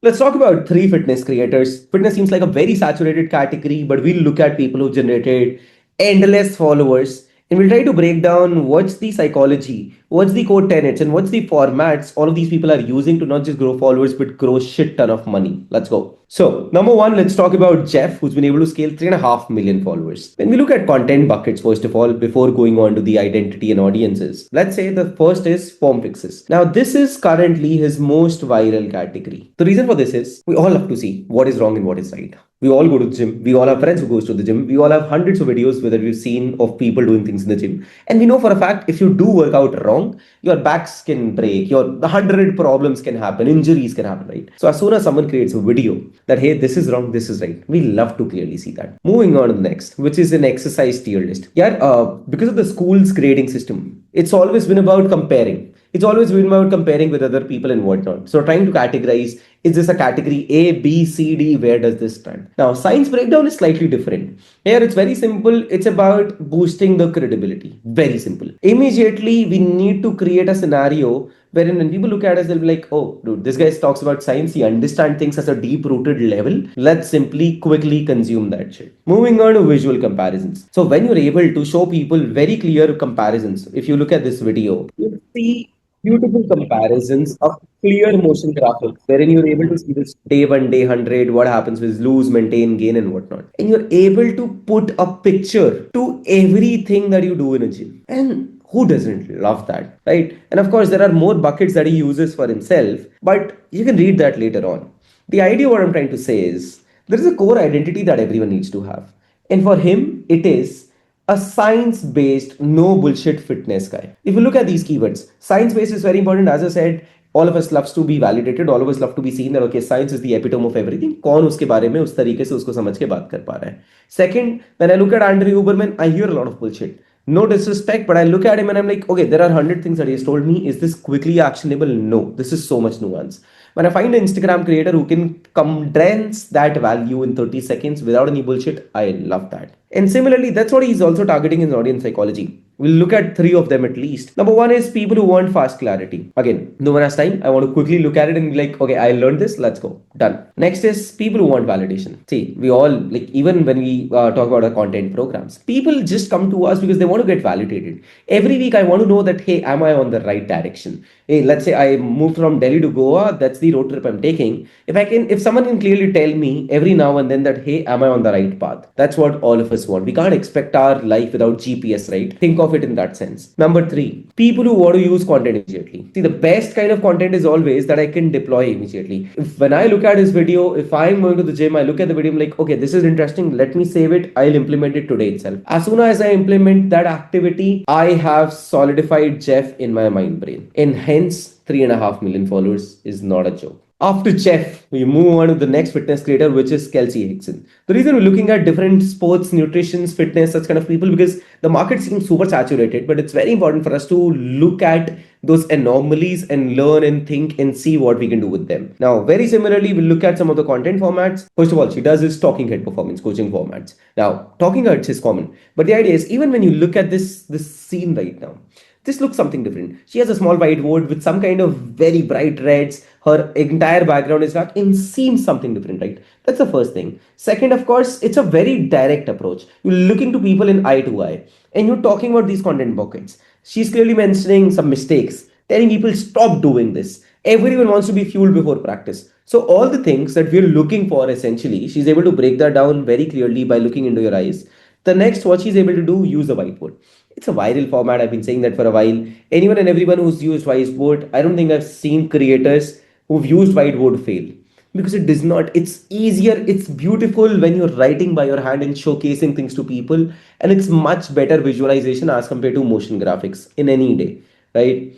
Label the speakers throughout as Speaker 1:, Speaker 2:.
Speaker 1: Let's talk about three fitness creators. Fitness seems like a very saturated category, but we'll look at people who generated endless followers and we'll try to break down what's the psychology, what's the core tenets, and what's the formats all of these people are using to not just grow followers but grow shit ton of money. Let's go. So, number one, let's talk about Jeff, who's been able to scale 3.5 million followers. When we look at content buckets, first of all, before going on to the identity and audiences, let's say the first is form fixes. Now, this is currently his most viral category. The reason for this is we all have to see what is wrong and what is right. We all go to the gym. We all have friends who goes to the gym. We all have hundreds of videos whether we've seen of people doing things in the gym. And we know for a fact if you do work out wrong, your backs can break, your 100 problems can happen, injuries can happen, right? So as soon as someone creates a video that hey, this is wrong, this is right, we love to clearly see that. Moving on to the next, which is an exercise tier list. Yeah, because of the school's grading system, it's always been about comparing. It's always been about comparing with other people and whatnot. So trying to categorize, is this a category A, B, C, D? Where does this stand? Now, science breakdown is slightly different. Here, it's very simple. It's about boosting the credibility. Very simple. Immediately, we need to create a scenario wherein when people look at us, they'll be like, oh, dude, this guy talks about science. He understands things at a deep rooted level. Let's simply quickly consume that shit. Moving on to visual comparisons. So when you're able to show people very clear comparisons, if you look at this video, you see beautiful comparisons of clear motion graphics wherein you're able to see this day 1, day 100, what happens with lose, maintain, gain, and whatnot. And you're able to put a picture to everything that you do in a gym. And who doesn't love that, right? And of course, there are more buckets that he uses for himself, but you can read that later on. The idea, what I'm trying to say is there is a core identity that everyone needs to have. And for him, it is a science based, no bullshit fitness guy. If you look at these keywords, science based is very important. As I said, all of us loves to be validated, all of us love to be seen that okay, science is the epitome of everything. कौन उसके बारे में उस तरीके से उसको समझ के बात कर पा रहा है. Second, when I look at Andrew Huberman, I hear a lot of bullshit. No disrespect, but I look at him and I'm like, okay, there are 100 things that he has told me. Is this quickly actionable? No, this is so much nuance. When I find an Instagram creator who can condense that value in 30 seconds without any bullshit, I love that. And similarly, that's what he's also targeting in audience psychology. We'll look at three of them at least. Number one is people who want fast clarity. Again, no one has time. I want to quickly look at it and be like, okay, I learned this. Let's go. Done. Next is people who want validation. See, we all, like, even when we talk about our content programs, people just come to us because they want to get validated. Every week, I want to know that, hey, am I on the right direction? Hey, let's say I moved from Delhi to Goa. That's the road trip I'm taking. If someone can clearly tell me every now and then that, hey, am I on the right path? That's what all of us want. We can't expect our life without GPS, right? Think of it in that sense. Number three, people who want to use content immediately. See, the best kind of content is always that I can deploy immediately. If when I look at his video, if I'm going to the gym, I look at the video, I'm like, okay, this is interesting. Let me save it. I'll implement it today itself. As soon as I implement that activity, I have solidified Jeff in my mind brain. And hence, 3.5 million followers is not a joke. After Jeff, we move on to the next fitness creator, which is Kelsey Hickson. The reason we're looking at different sports, nutrition, fitness, such kind of people, because the market seems super saturated, but it's very important for us to look at those anomalies and learn and think and see what we can do with them. Now, very similarly, we'll look at some of the content formats. First of all, she does this talking head performance coaching formats. Now, talking heads is common, but the idea is even when you look at this scene right now, this looks something different. She has a small whiteboard with some kind of very bright reds. Her entire background is dark and seems something different, right? That's the first thing. Second, of course, it's a very direct approach. You're looking to people in eye to eye and you're talking about these content buckets. She's clearly mentioning some mistakes, telling people stop doing this. Everyone wants to be fueled before practice. So all the things that we're looking for essentially, she's able to break that down very clearly by looking into your eyes. The next, what she's able to do, use the whiteboard. It's a viral format. I've been saying that for a while. Anyone and everyone who's used whiteboard, I don't think I've seen creators who've used whiteboard fail because it does not. It's easier. It's beautiful when you're writing by your hand and showcasing things to people, and it's much better visualization as compared to motion graphics in any day, right?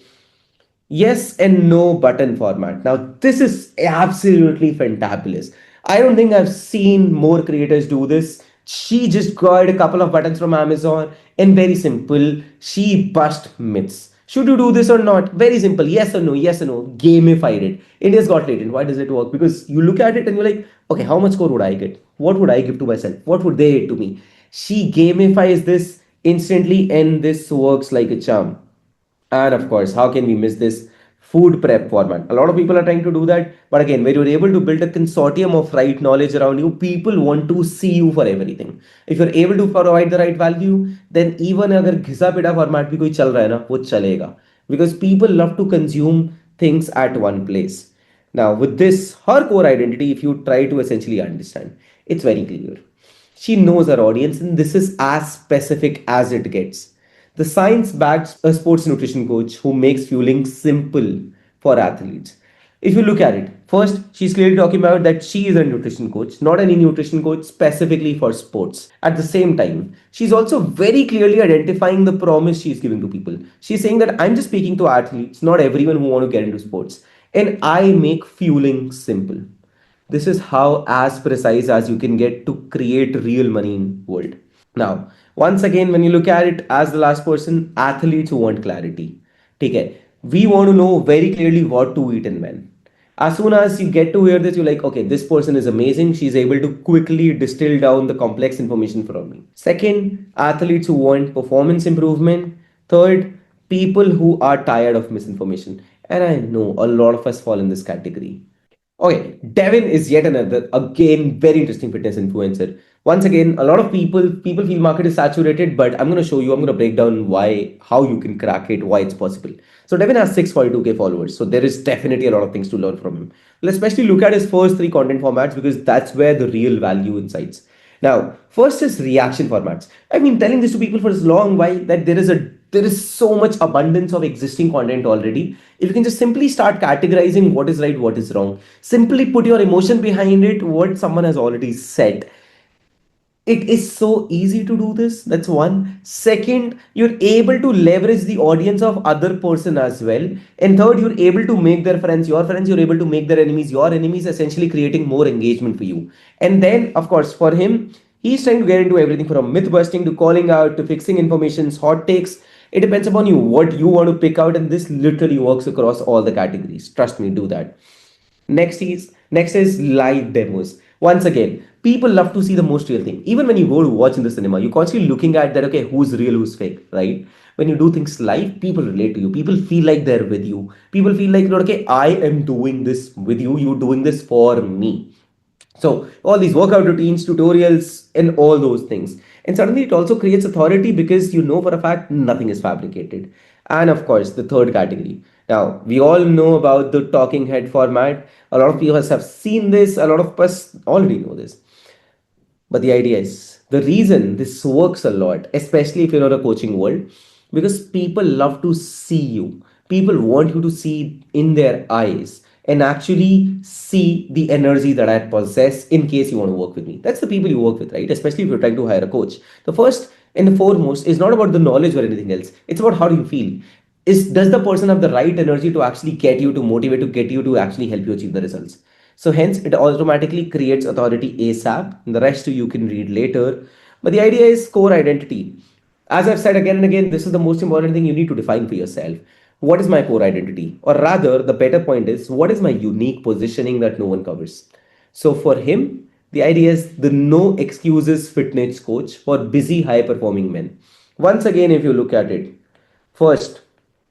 Speaker 1: Yes and no button format. Now, this is absolutely fantabulous. I don't think I've seen more creators do this. She just got a couple of buttons from Amazon and very simple, she bust myths. Should you do this or not? Very simple. Yes or no, yes or no. Gamified it. It has got latent. Why does it work? Because you look at it and you're like, okay, how much score would I get? What would I give to myself? What would they hit to me? She gamifies this instantly and this works like a charm. And of course, how can we miss this? food prep format. A lot of people are trying to do that, but again, when you're able to build a consortium of right knowledge around you, people want to see you for everything. If you're able to provide the right value, then even अगर घिसा पिटा format भी कोई चल रहा है ना, वो चलेगा, because people love to consume things at one place. Now, with this, her core identity, if you try to essentially understand, it's very clear. She knows her audience, and this is as specific as it gets. The science backs a sports nutrition coach who makes fueling simple for athletes. If you look at it, first, she's clearly talking about that she is a nutrition coach, not any nutrition coach specifically for sports. At the same time, she's also very clearly identifying the promise she's giving to people. She's saying that I'm just speaking to athletes, not everyone who want to get into sports. And I make fueling simple. This is how as precise as you can get to create real money in world. Now, once again, when you look at it as the last person, athletes who want clarity. Okay, we want to know very clearly what to eat and when. As soon as you get to hear this, you're like, okay, this person is amazing. She's able to quickly distill down the complex information from me. Second, athletes who want performance improvement. Third, people who are tired of misinformation. And I know a lot of us fall in this category. Okay, Devin is yet another, again, very interesting fitness influencer. Once again, a lot of people feel market is saturated, but I'm going to show you, I'm going to break down why, how you can crack it, why it's possible. So Devin has 642K followers. So there is definitely a lot of things to learn from him. Let's especially look at his first three content formats because that's where the real value insights. Now, first is reaction formats. I've been telling this to people for as long why that there is so much abundance of existing content already. If you can just simply start categorizing what is right, what is wrong, simply put your emotion behind it, what someone has already said, it is so easy to do this. That's one. Second, you're able to leverage the audience of other person as well. And third, you're able to make their friends your friends. You're able to make their enemies your enemies, essentially creating more engagement for you. And then, of course, for him, he's trying to get into everything from myth busting to calling out to fixing informations, hot takes. It depends upon you what you want to pick out, and this literally works across all the categories. Trust me, do that. Next is live demos. Once again, people love to see the most real thing. Even when you go to watch in the cinema, you're constantly looking at that, okay, who's real, who's fake, right? When you do things live, people relate to you. People feel like they're with you. People feel like, okay, I am doing this with you. You're doing this for me. So all these workout routines, tutorials, and all those things. And suddenly it also creates authority because you know for a fact nothing is fabricated. And of course, the third category. Now, we all know about the talking head format. A lot of people have seen this. A lot of us already know this. But the idea is the reason this works a lot, especially if you're not a coaching world, because people love to see you. People want you to see in their eyes and actually see the energy that I possess in case you want to work with me. That's the people you work with, right? Especially if you're trying to hire a coach. The first and the foremost is not about the knowledge or anything else. It's about how do you feel. Does the person have the right energy to actually get you to motivate to get you to actually help you achieve the results? So hence it automatically creates authority ASAP. And the rest you can read later. But the idea is core identity. As I've said again and again, this is the most important thing you need to define for yourself. What is my core identity? Or rather, the better point is, what is my unique positioning that no one covers? So for him, the idea is the no excuses fitness coach for busy, high performing men. Once again, if you look at it, first,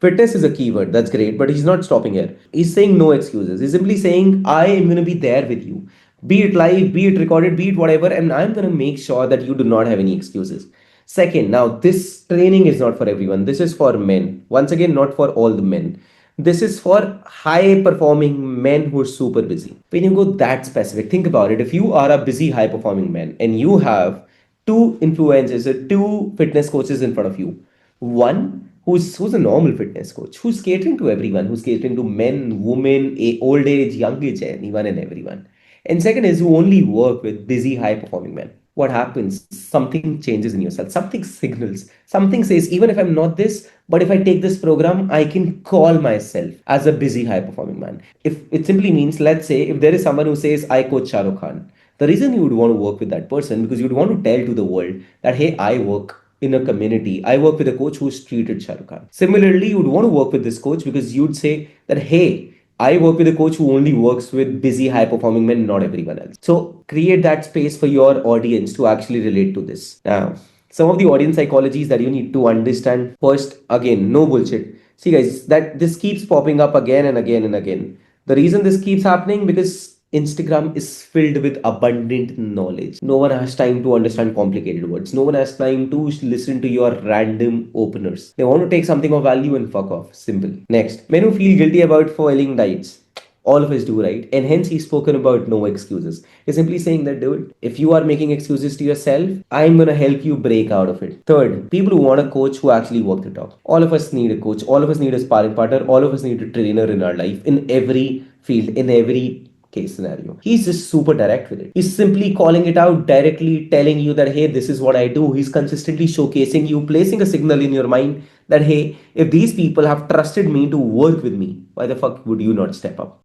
Speaker 1: fitness is a keyword. That's great, but he's not stopping here. He's saying no excuses. He's simply saying, I am going to be there with you. Be it live, be it recorded, be it whatever, and I'm going to make sure that you do not have any excuses. Second, now this training is not for everyone. This is for men. Once again, not for all the men. This is for high performing men who are super busy. When you go that specific, think about it. If you are a busy, high performing man and you have two influencers or two fitness coaches in front of you, one who's a normal fitness coach, who's catering to everyone, who's catering to men, women, old age, young age, anyone and everyone. And second is who only work with busy, high performing men. What happens? Something changes in yourself. Something signals. Something says, even if I'm not this, but if I take this program, I can call myself as a busy, high performing man. If it simply means, let's say, if there is someone who says, I coach Shah Rukh Khan, the reason you would want to work with that person because you'd want to tell to the world that, hey, I work in a community. I work with a coach who's treated Shah Rukh Khan. Similarly, you'd want to work with this coach because you'd say that, hey, I work with a coach who only works with busy, high performing men, not everyone else. So create that space for your audience to actually relate to this. Now, some of the audience psychologies that you need to understand. First, again, no bullshit. See, guys, that this keeps popping up again and again and again. The reason this keeps happening because Instagram is filled with abundant knowledge. No one has time to understand complicated words. No one has time to listen to your random openers. They want to take something of value and fuck off. Simple. Next, men who feel guilty about foiling diets. All of us do, right? And hence he's spoken about no excuses. He's simply saying that, dude, if you are making excuses to yourself, I'm gonna help you break out of it. Third, people who want a coach who actually walk the talk. All of us need a coach. All of us need a sparring partner. All of us need a trainer in our life, in every field, in every case scenario. He's just super direct with it. He's simply calling it out directly, telling you that, hey, this is what I do. He's consistently showcasing you, placing a signal in your mind that, hey, if these people have trusted me to work with me, why the fuck would you not step up?